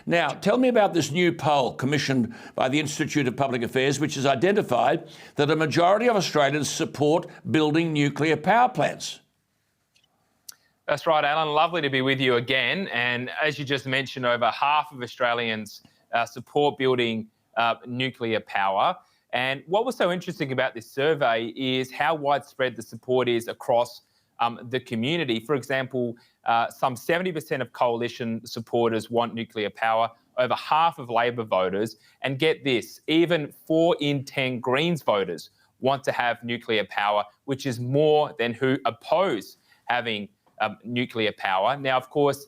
Now, tell me about this new poll commissioned by the Institute of Public Affairs, which has identified that a majority of Australians support building nuclear power plants. That's right, Alan. Lovely to be with you again. And as you just mentioned, over half of Australians support building nuclear power. And what was so interesting about this survey is how widespread the support is across the community. For example, some 70% of coalition supporters want nuclear power, over half of Labor voters, and get this, even 4 in 10 Greens voters want to have nuclear power, which is more than who oppose having nuclear power. Now, of course,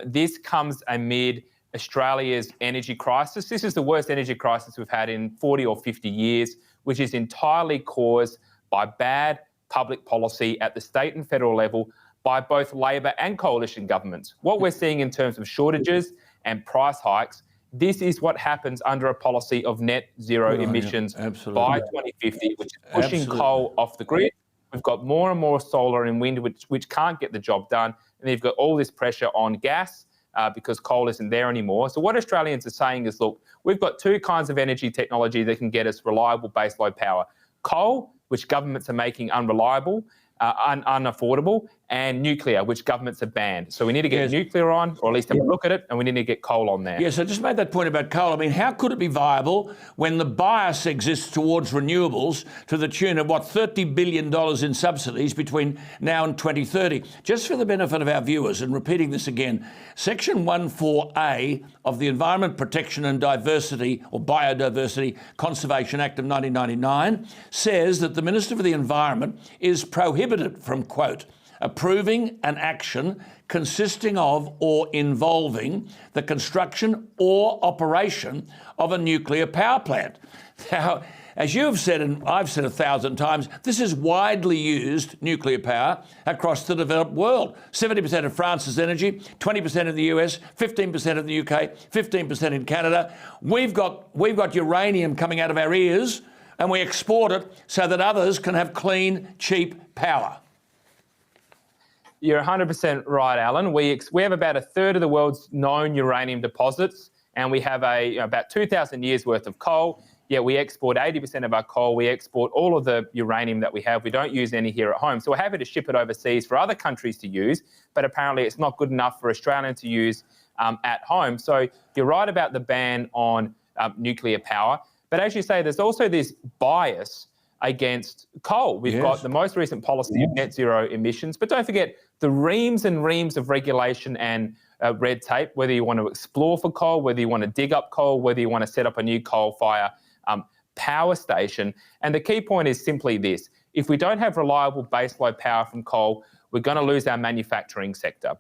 this comes amid Australia's energy crisis. This is the worst energy crisis we've had in 40 or 50 years, which is entirely caused by bad public policy at the state and federal level by both Labor and coalition governments. What we're seeing in terms of shortages and price hikes, this is what happens under a policy of net zero emissions by 2050, which is pushing coal off the grid. We've got more and more solar and wind, which can't get the job done. And you've got all this pressure on gas because coal isn't there anymore. So what Australians are saying is, look, we've got 2 kinds of energy technology that can get us reliable baseload power. Coal, which governments are making unreliable, unaffordable, and nuclear, which governments have banned. So we need to get nuclear on, or at least have a look at it, and we need to get coal on there. Yes, I just made that point about coal. I mean, how could it be viable when the bias exists towards renewables to the tune of, $30 billion in subsidies between now and 2030? Just for the benefit of our viewers, and repeating this again, Section 14A of the Environment Protection and Diversity, or Biodiversity Conservation Act of 1999 says that the Minister for the Environment is prohibited from, quote, approving an action consisting of or involving the construction or operation of a nuclear power plant. Now, as you've said, and I've said 1,000 times, this is widely used, nuclear power, across the developed world. 70% of France's energy, 20% in the US, 15% in the UK, 15% in Canada. We've got uranium coming out of our ears, and we export it so that others can have clean, cheap power. You're 100% right, Alan. We have about 1/3 of the world's known uranium deposits, and we have about 2,000 years worth of coal. Yeah, we export 80% of our coal. We export all of the uranium that we have. We don't use any here at home. So we're happy to ship it overseas for other countries to use, but apparently it's not good enough for Australians to use at home. So you're right about the ban on nuclear power. But as you say, there's also this bias against coal. We've got the most recent policy of net zero emissions, but don't forget the reams and reams of regulation and red tape, whether you want to explore for coal, whether you want to dig up coal, whether you want to set up a new coal-fire power station. And the key point is simply this: if we don't have reliable baseload power from coal, we're going to lose our manufacturing sector.